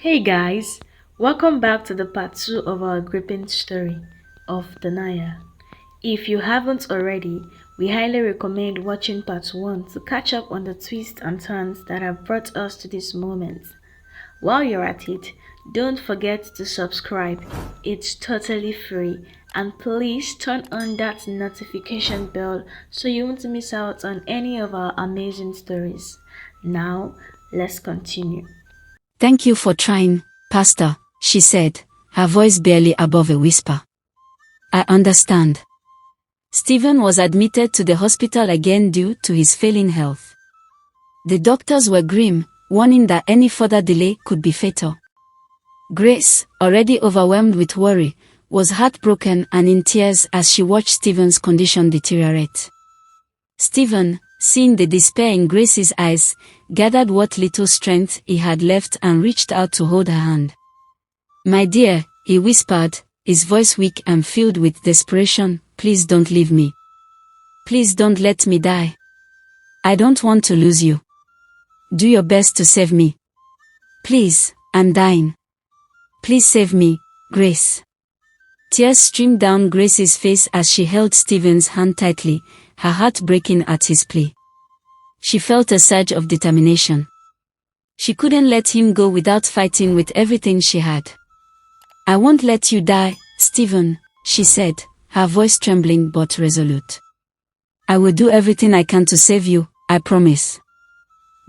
Hey guys, welcome back to the part 2 of our gripping story of the Naya. If you haven't already, we highly recommend watching part 1 to catch up on the twists and turns that have brought us to this moment. While you're at it, don't forget to subscribe, it's totally free, and please turn on that notification bell so you won't miss out on any of our amazing stories. Now, let's continue. Thank you for trying, Pastor, she said, her voice barely above a whisper. I understand. Stephen was admitted to the hospital again due to his failing health. The doctors were grim, warning that any further delay could be fatal. Grace, already overwhelmed with worry, was heartbroken and in tears as she watched Stephen's condition deteriorate. Stephen, seeing the despair in Grace's eyes, gathered what little strength he had left and reached out to hold her hand. My dear, he whispered, his voice weak and filled with desperation, please don't leave me. Please don't let me die. I don't want to lose you. Do your best to save me. Please, I'm dying. Please save me, Grace. Tears streamed down Grace's face as she held Stephen's hand tightly, her heart breaking at his plea. She felt a surge of determination. She couldn't let him go without fighting with everything she had. I won't let you die, Stephen, she said, her voice trembling but resolute. I will do everything I can to save you, I promise.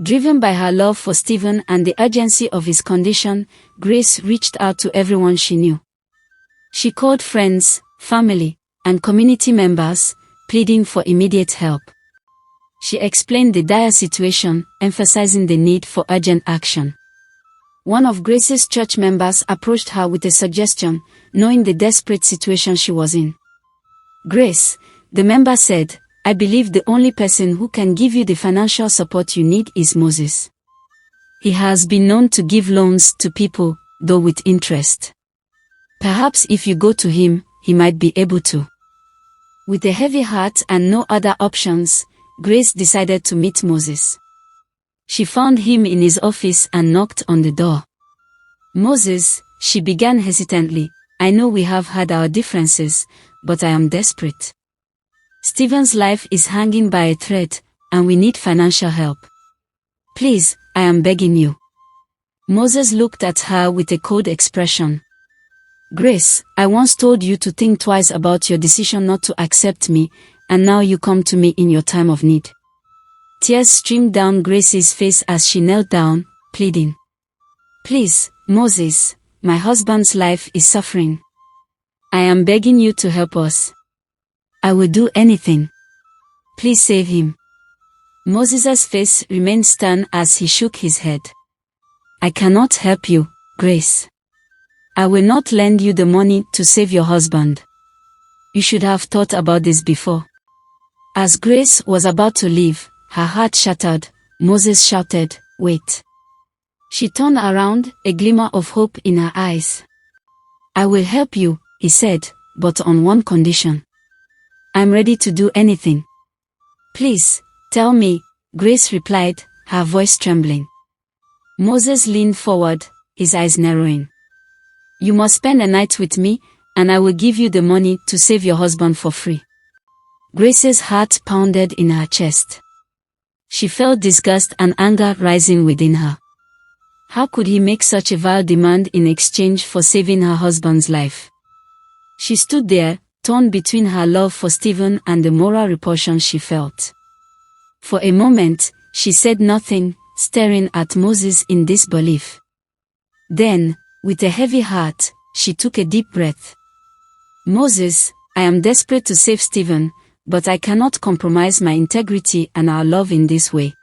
Driven by her love for Stephen and the urgency of his condition, Grace reached out to everyone she knew. She called friends, family, and community members, pleading for immediate help. She explained the dire situation, emphasizing the need for urgent action. One of Grace's church members approached her with a suggestion, knowing the desperate situation she was in. Grace, the member said, I believe the only person who can give you the financial support you need is Moses. He has been known to give loans to people, though with interest. Perhaps if you go to him, he might be able to. With a heavy heart and no other options, Grace decided to meet Moses. She found him in his office and knocked on the door. Moses, she began hesitantly, I know we have had our differences, but I am desperate. Stephen's life is hanging by a thread, and we need financial help. Please, I am begging you. Moses looked at her with a cold expression. Grace, I once told you to think twice about your decision not to accept me, and now you come to me in your time of need. Tears streamed down Grace's face as she knelt down, pleading. Please, Moses, my husband's life is suffering. I am begging you to help us. I will do anything. Please save him. Moses' face remained stern as he shook his head. I cannot help you, Grace. I will not lend you the money to save your husband. You should have thought about this before. As Grace was about to leave, her heart shattered, Moses shouted, wait. She turned around, a glimmer of hope in her eyes. I will help you, he said, but on one condition. I'm ready to do anything. Please, tell me, Grace replied, her voice trembling. Moses leaned forward, his eyes narrowing. You must spend a night with me, and I will give you the money to save your husband for free. Grace's heart pounded in her chest. She felt disgust and anger rising within her. How could he make such a vile demand in exchange for saving her husband's life? She stood there, torn between her love for Stephen and the moral repulsion she felt. For a moment, she said nothing, staring at Moses in disbelief. Then, with a heavy heart, she took a deep breath. Moses, I am desperate to save Stephen, but I cannot compromise my integrity and our love in this way.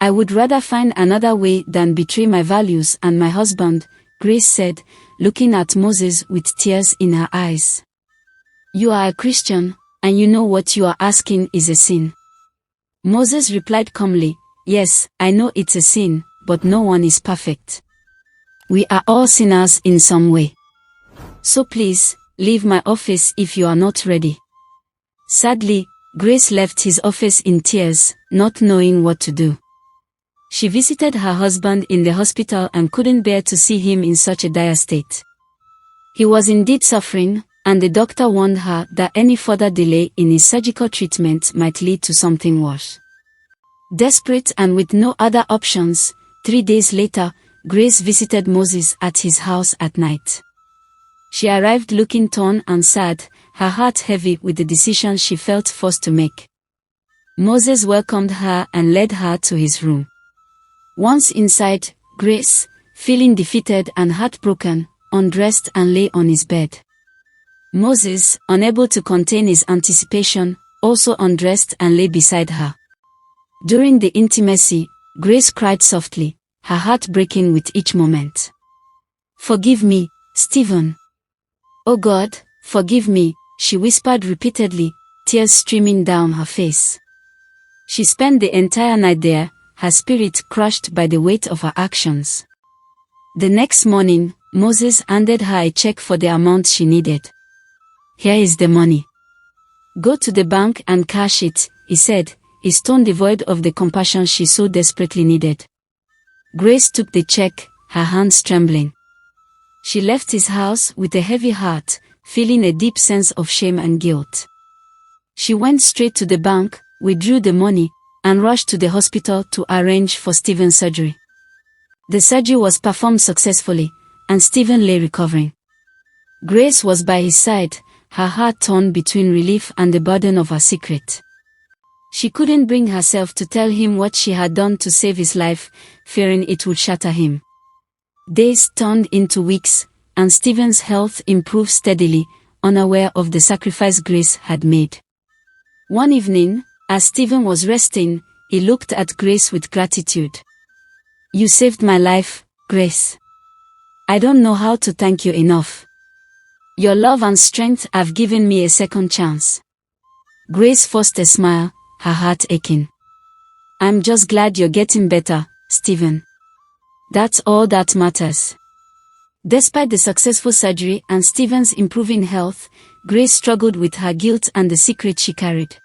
I would rather find another way than betray my values and my husband, Grace said, looking at Moses with tears in her eyes. You are a Christian, and you know what you are asking is a sin. Moses replied calmly, yes, I know it's a sin, but no one is perfect. We are all sinners in some way. So please, leave my office if you are not ready. Sadly, Grace left his office in tears, not knowing what to do. She visited her husband in the hospital and couldn't bear to see him in such a dire state. He was indeed suffering, and the doctor warned her that any further delay in his surgical treatment might lead to something worse. Desperate and with no other options, 3 days later, Grace visited Moses at his house at night. She arrived looking torn and sad, her heart heavy with the decision she felt forced to make. Moses welcomed her and led her to his room. Once inside, Grace, feeling defeated and heartbroken, undressed and lay on his bed. Moses, unable to contain his anticipation, also undressed and lay beside her. During the intimacy, Grace cried softly, her heart breaking with each moment. "Forgive me, Stephen. Oh God, forgive me," she whispered repeatedly, tears streaming down her face. She spent the entire night there, her spirit crushed by the weight of her actions. The next morning, Moses handed her a check for the amount she needed. "Here is the money. Go to the bank and cash it," he said, his tone devoid of the compassion she so desperately needed. Grace took the check, her hands trembling. She left his house with a heavy heart, feeling a deep sense of shame and guilt. She went straight to the bank, withdrew the money, and rushed to the hospital to arrange for Stephen's surgery. The surgery was performed successfully, and Stephen lay recovering. Grace was by his side, her heart torn between relief and the burden of her secret. She couldn't bring herself to tell him what she had done to save his life, fearing it would shatter him. Days turned into weeks, and Stephen's health improved steadily, unaware of the sacrifice Grace had made. One evening, as Stephen was resting, he looked at Grace with gratitude. "You saved my life, Grace. I don't know how to thank you enough. Your love and strength have given me a second chance." Grace forced a smile, her heart aching. "I'm just glad you're getting better, Stephen. That's all that matters." Despite the successful surgery and Stephen's improving health, Grace struggled with her guilt and the secret she carried.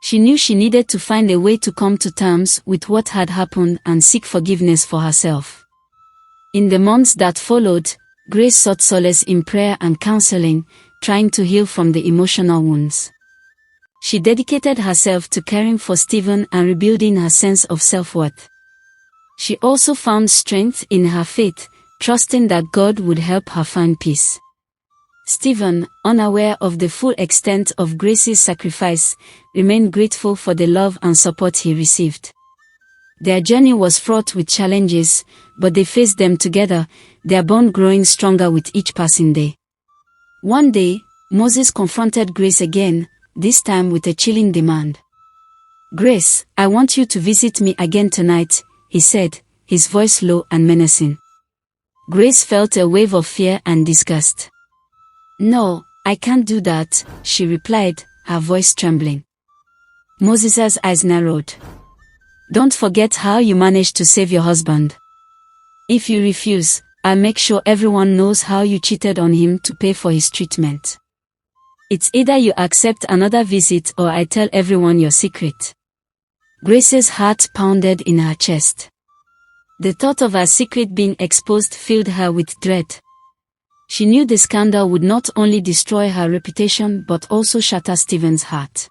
She knew she needed to find a way to come to terms with what had happened and seek forgiveness for herself. In the months that followed, Grace sought solace in prayer and counseling, trying to heal from the emotional wounds. She dedicated herself to caring for Stephen and rebuilding her sense of self-worth. She also found strength in her faith, trusting that God would help her find peace. Stephen, unaware of the full extent of Grace's sacrifice, remained grateful for the love and support he received. Their journey was fraught with challenges, but they faced them together, their bond growing stronger with each passing day. One day, Moses confronted Grace again, this time with a chilling demand. "Grace, I want you to visit me again tonight," he said, his voice low and menacing. Grace felt a wave of fear and disgust. "No, I can't do that," she replied, her voice trembling. Moses' eyes narrowed. "Don't forget how you managed to save your husband. If you refuse, I'll make sure everyone knows how you cheated on him to pay for his treatment. It's either you accept another visit or I tell everyone your secret." Grace's heart pounded in her chest. The thought of her secret being exposed filled her with dread. She knew the scandal would not only destroy her reputation but also shatter Stephen's heart.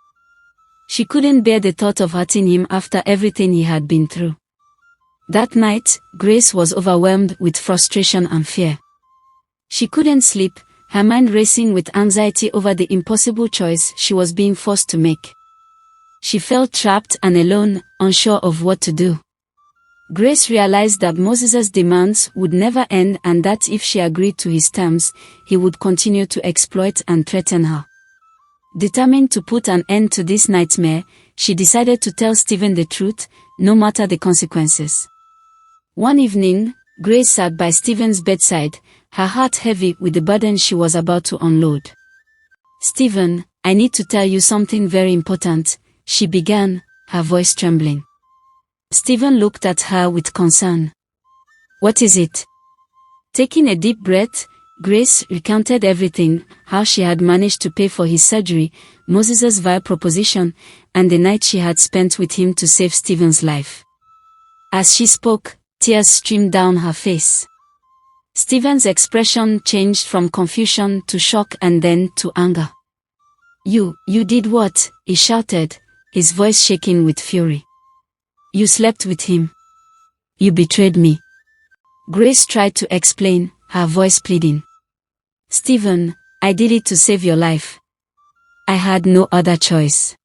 She couldn't bear the thought of hurting him after everything he had been through. That night, Grace was overwhelmed with frustration and fear. She couldn't sleep, her mind racing with anxiety over the impossible choice she was being forced to make. She felt trapped and alone, unsure of what to do. Grace realized that Moses' demands would never end and that if she agreed to his terms, he would continue to exploit and threaten her. Determined to put an end to this nightmare, she decided to tell Stephen the truth, no matter the consequences. One evening, Grace sat by Stephen's bedside, her heart heavy with the burden she was about to unload. "Stephen, I need to tell you something very important," she began, her voice trembling. Stephen looked at her with concern. "What is it?" Taking a deep breath, Grace recounted everything, how she had managed to pay for his surgery, Moses' vile proposition, and the night she had spent with him to save Stephen's life. As she spoke, tears streamed down her face. Stephen's expression changed from confusion to shock and then to anger. You did what?" he shouted, his voice shaking with fury. "You slept with him. You betrayed me." Grace tried to explain, her voice pleading. "Stephen, I did it to save your life. I had no other choice.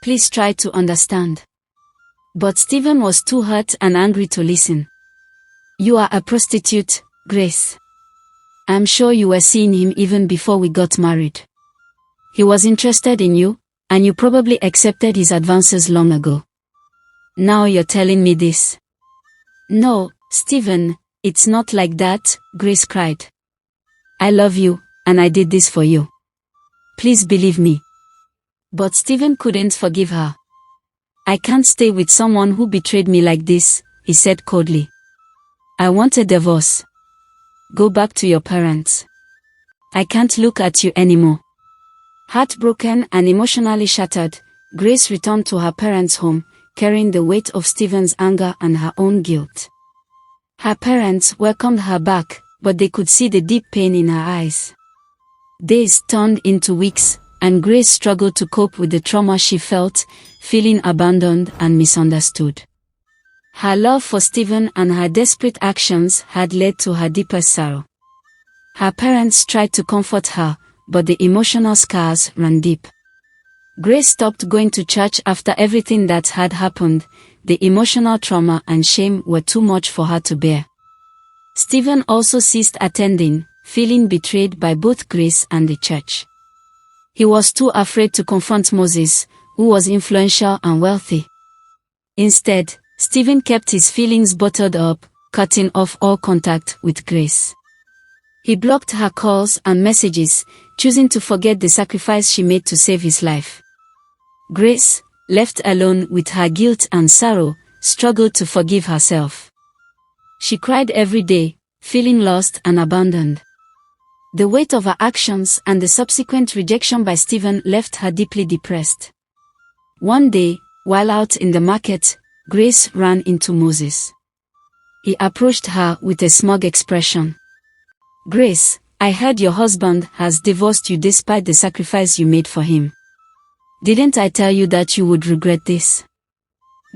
Please try to understand." But Stephen was too hurt and angry to listen. "You are a prostitute, Grace. I'm sure you were seeing him even before we got married. He was interested in you, and you probably accepted his advances long ago. Now you're telling me this." "No, Stephen, it's not like that," Grace cried. "I love you, and I did this for you. Please believe me." But Stephen couldn't forgive her. "I can't stay with someone who betrayed me like this," he said coldly. "I want a divorce. Go back to your parents. I can't look at you anymore." Heartbroken and emotionally shattered, Grace returned to her parents' home, carrying the weight of Stephen's anger and her own guilt. Her parents welcomed her back, but they could see the deep pain in her eyes. Days turned into weeks, and Grace struggled to cope with the trauma she felt, feeling abandoned and misunderstood. Her love for Stephen and her desperate actions had led to her deepest sorrow. Her parents tried to comfort her, but the emotional scars ran deep. Grace stopped going to church after everything that had happened. The emotional trauma and shame were too much for her to bear. Stephen also ceased attending, feeling betrayed by both Grace and the church. He was too afraid to confront Moses, who was influential and wealthy. Instead, Stephen kept his feelings bottled up, cutting off all contact with Grace. He blocked her calls and messages, choosing to forget the sacrifice she made to save his life. Grace, left alone with her guilt and sorrow, struggled to forgive herself. She cried every day, feeling lost and abandoned. The weight of her actions and the subsequent rejection by Stephen left her deeply depressed. One day, while out in the market, Grace ran into Moses. He approached her with a smug expression. "Grace, I heard your husband has divorced you despite the sacrifice you made for him. Didn't I tell you that you would regret this?"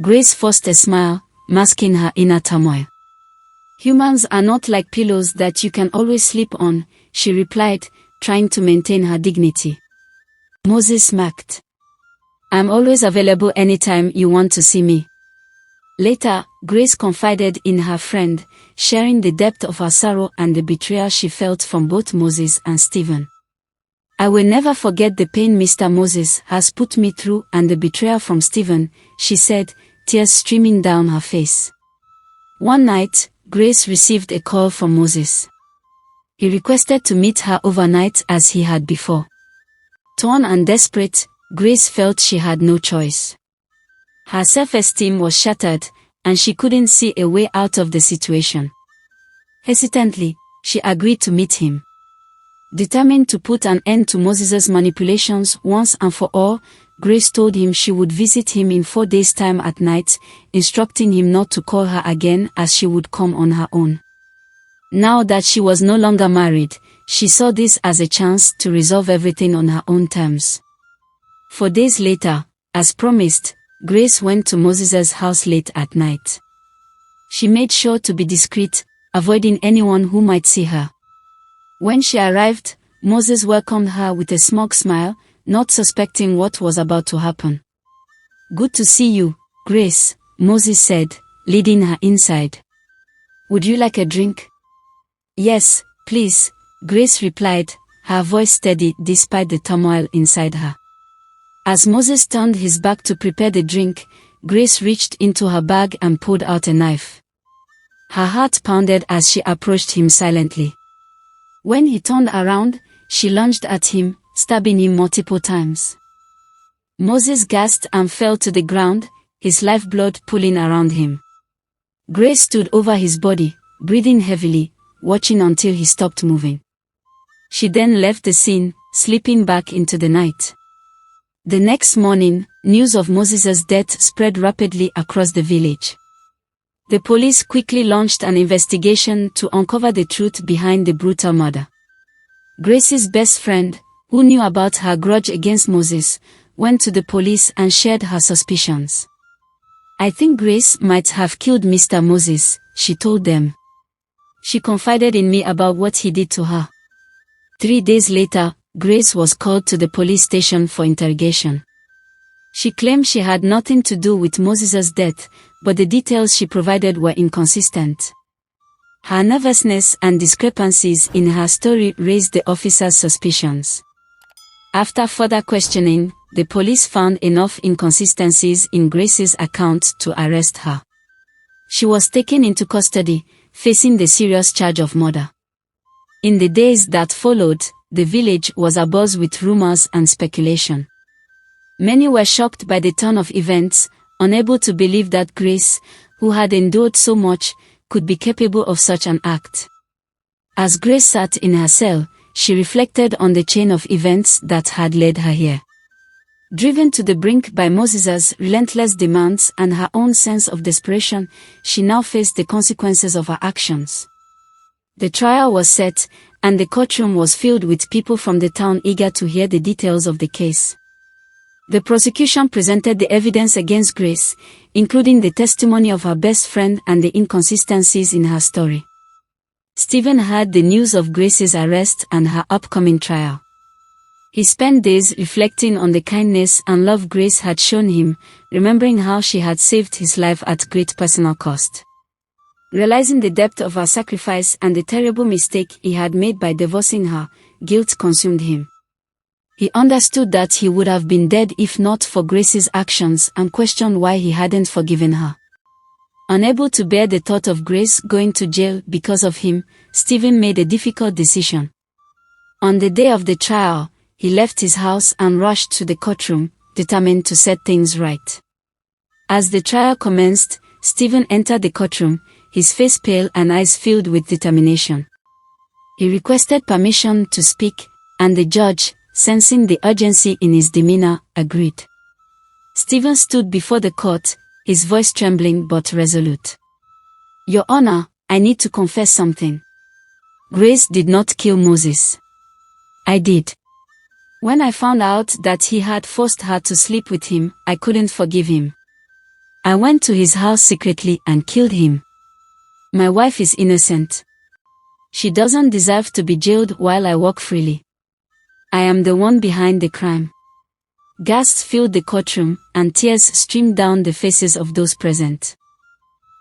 Grace forced a smile, masking her inner turmoil. "Humans are not like pillows that you can always sleep on," she replied, trying to maintain her dignity. Moses smirked. "I'm always available anytime you want to see me." Later, Grace confided in her friend, sharing the depth of her sorrow and the betrayal she felt from both Moses and Stephen. "I will never forget the pain Mr. Moses has put me through and the betrayal from Stephen," she said, tears streaming down her face. One night, Grace received a call from Moses. He requested to meet her overnight as he had before. Torn and desperate, Grace felt she had no choice. Her self-esteem was shattered, and she couldn't see a way out of the situation. Hesitantly, she agreed to meet him. Determined to put an end to Moses' manipulations once and for all, Grace told him she would visit him in 4 days' time at night, instructing him not to call her again as she would come on her own. Now that she was no longer married, she saw this as a chance to resolve everything on her own terms. 4 days later, as promised, Grace went to Moses' house late at night. She made sure to be discreet, avoiding anyone who might see her. When she arrived, Moses welcomed her with a smug smile, not suspecting what was about to happen. "Good to see you, Grace," Moses said, leading her inside. "Would you like a drink?" "Yes, please," Grace replied, her voice steady despite the turmoil inside her. As Moses turned his back to prepare the drink, Grace reached into her bag and pulled out a knife. Her heart pounded as she approached him silently. When he turned around, she lunged at him, stabbing him multiple times. Moses gasped and fell to the ground, his lifeblood pooling around him. Grace stood over his body, breathing heavily, watching until he stopped moving. She then left the scene, slipping back into the night. The next morning, news of Moses' death spread rapidly across the village. The police quickly launched an investigation to uncover the truth behind the brutal murder. Grace's best friend, who knew about her grudge against Moses, went to the police and shared her suspicions. "I think Grace might have killed Mr. Moses," she told them. "She confided in me about what he did to her." 3 days later, Grace was called to the police station for interrogation. She claimed she had nothing to do with Moses' death, but the details she provided were inconsistent. Her nervousness and discrepancies in her story raised the officers' suspicions. After further questioning, the police found enough inconsistencies in Grace's account to arrest her. She was taken into custody, facing the serious charge of murder. In the days that followed, the village was abuzz with rumors and speculation. Many were shocked by the turn of events, unable to believe that Grace, who had endured so much, could be capable of such an act. As Grace sat in her cell, she reflected on the chain of events that had led her here. Driven to the brink by Moses' relentless demands and her own sense of desperation, she now faced the consequences of her actions. The trial was set, and the courtroom was filled with people from the town eager to hear the details of the case. The prosecution presented the evidence against Grace, including the testimony of her best friend and the inconsistencies in her story. Stephen heard the news of Grace's arrest and her upcoming trial. He spent days reflecting on the kindness and love Grace had shown him, remembering how she had saved his life at great personal cost. Realizing the depth of her sacrifice and the terrible mistake he had made by divorcing her, guilt consumed him. He understood that he would have been dead if not for Grace's actions and questioned why he hadn't forgiven her. Unable to bear the thought of Grace going to jail because of him, Stephen made a difficult decision. On the day of the trial, he left his house and rushed to the courtroom, determined to set things right. As the trial commenced, Stephen entered the courtroom, his face pale and eyes filled with determination. He requested permission to speak, and the judge, sensing the urgency in his demeanor, agreed. Stephen stood before the court, his voice trembling but resolute. "Your Honor, I need to confess something. Grace did not kill Moses. I did. When I found out that he had forced her to sleep with him, I couldn't forgive him. I went to his house secretly and killed him. My wife is innocent. She doesn't deserve to be jailed while I walk freely. I am the one behind the crime." Gasps filled the courtroom, and tears streamed down the faces of those present.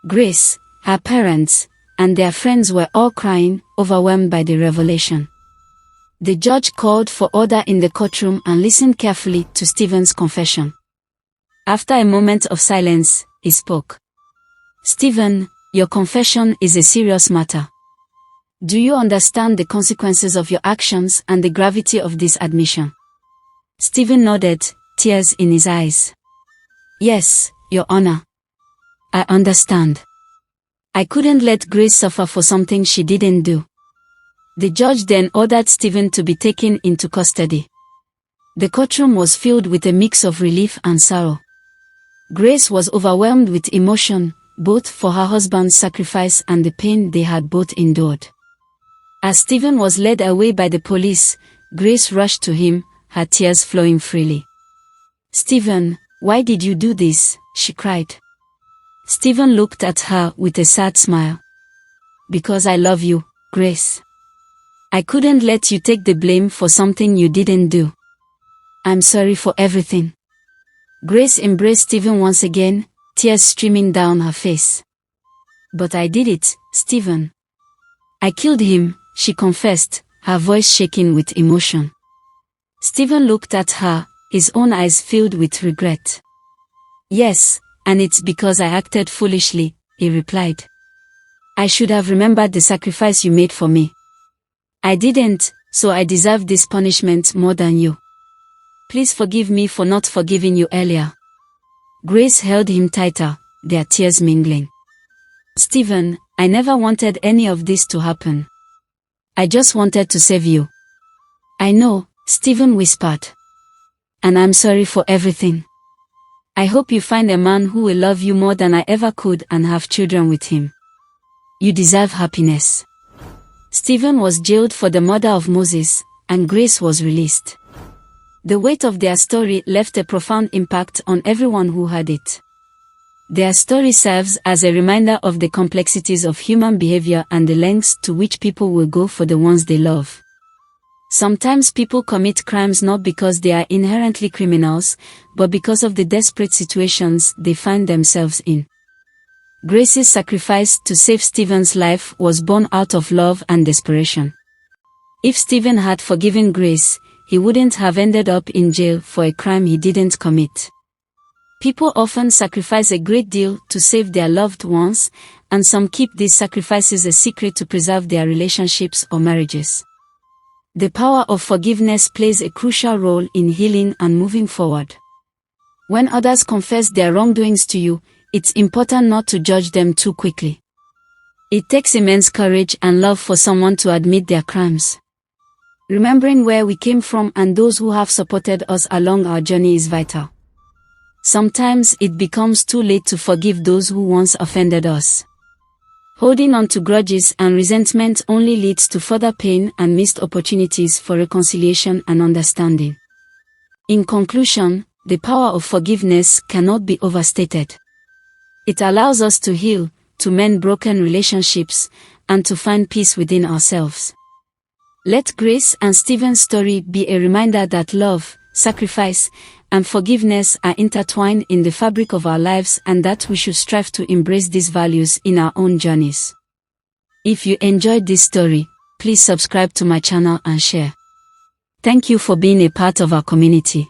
Grace, her parents, and their friends were all crying, overwhelmed by the revelation. The judge called for order in the courtroom and listened carefully to Stephen's confession. After a moment of silence, he spoke. "Stephen, your confession is a serious matter. Do you understand the consequences of your actions and the gravity of this admission?" Stephen nodded, tears in his eyes. "Yes, Your Honor. I understand. I couldn't let Grace suffer for something she didn't do." The judge then ordered Stephen to be taken into custody. The courtroom was filled with a mix of relief and sorrow. Grace was overwhelmed with emotion, both for her husband's sacrifice and the pain they had both endured. As Stephen was led away by the police, Grace rushed to him, her tears flowing freely. "Stephen, why did you do this?" she cried. Stephen looked at her with a sad smile. "Because I love you, Grace. I couldn't let you take the blame for something you didn't do. I'm sorry for everything." Grace embraced Stephen once again, tears streaming down her face. "But I did it, Stephen. I killed him," she confessed, her voice shaking with emotion. Stephen looked at her, his own eyes filled with regret. "Yes, and it's because I acted foolishly," he replied. "I should have remembered the sacrifice you made for me. I didn't, so I deserve this punishment more than you. Please forgive me for not forgiving you earlier." Grace held him tighter, their tears mingling. "Stephen, I never wanted any of this to happen. I just wanted to save you." "I know," Stephen whispered. "And I'm sorry for everything. I hope you find a man who will love you more than I ever could and have children with him. You deserve happiness. Stephen was jailed for the murder of Moses, and Grace was released. The weight of their story left a profound impact on everyone who heard it. Their story serves as a reminder of the complexities of human behavior and the lengths to which people will go for the ones they love. Sometimes people commit crimes not because they are inherently criminals, but because of the desperate situations they find themselves in. Grace's sacrifice to save Stephen's life was born out of love and desperation. If Stephen had forgiven Grace, he wouldn't have ended up in jail for a crime he didn't commit. People often sacrifice a great deal to save their loved ones, and some keep these sacrifices a secret to preserve their relationships or marriages. The power of forgiveness plays a crucial role in healing and moving forward. When others confess their wrongdoings to you, it's important not to judge them too quickly. It takes immense courage and love for someone to admit their crimes. Remembering where we came from and those who have supported us along our journey is vital. Sometimes it becomes too late to forgive those who once offended us. Holding on to grudges and resentment only leads to further pain and missed opportunities for reconciliation and understanding. In conclusion, the power of forgiveness cannot be overstated. It allows us to heal, to mend broken relationships, and to find peace within ourselves. Let Grace and Stephen's story be a reminder that love, sacrifice, and forgiveness are intertwined in the fabric of our lives and that we should strive to embrace these values in our own journeys. If you enjoyed this story, please subscribe to my channel and share. Thank you for being a part of our community.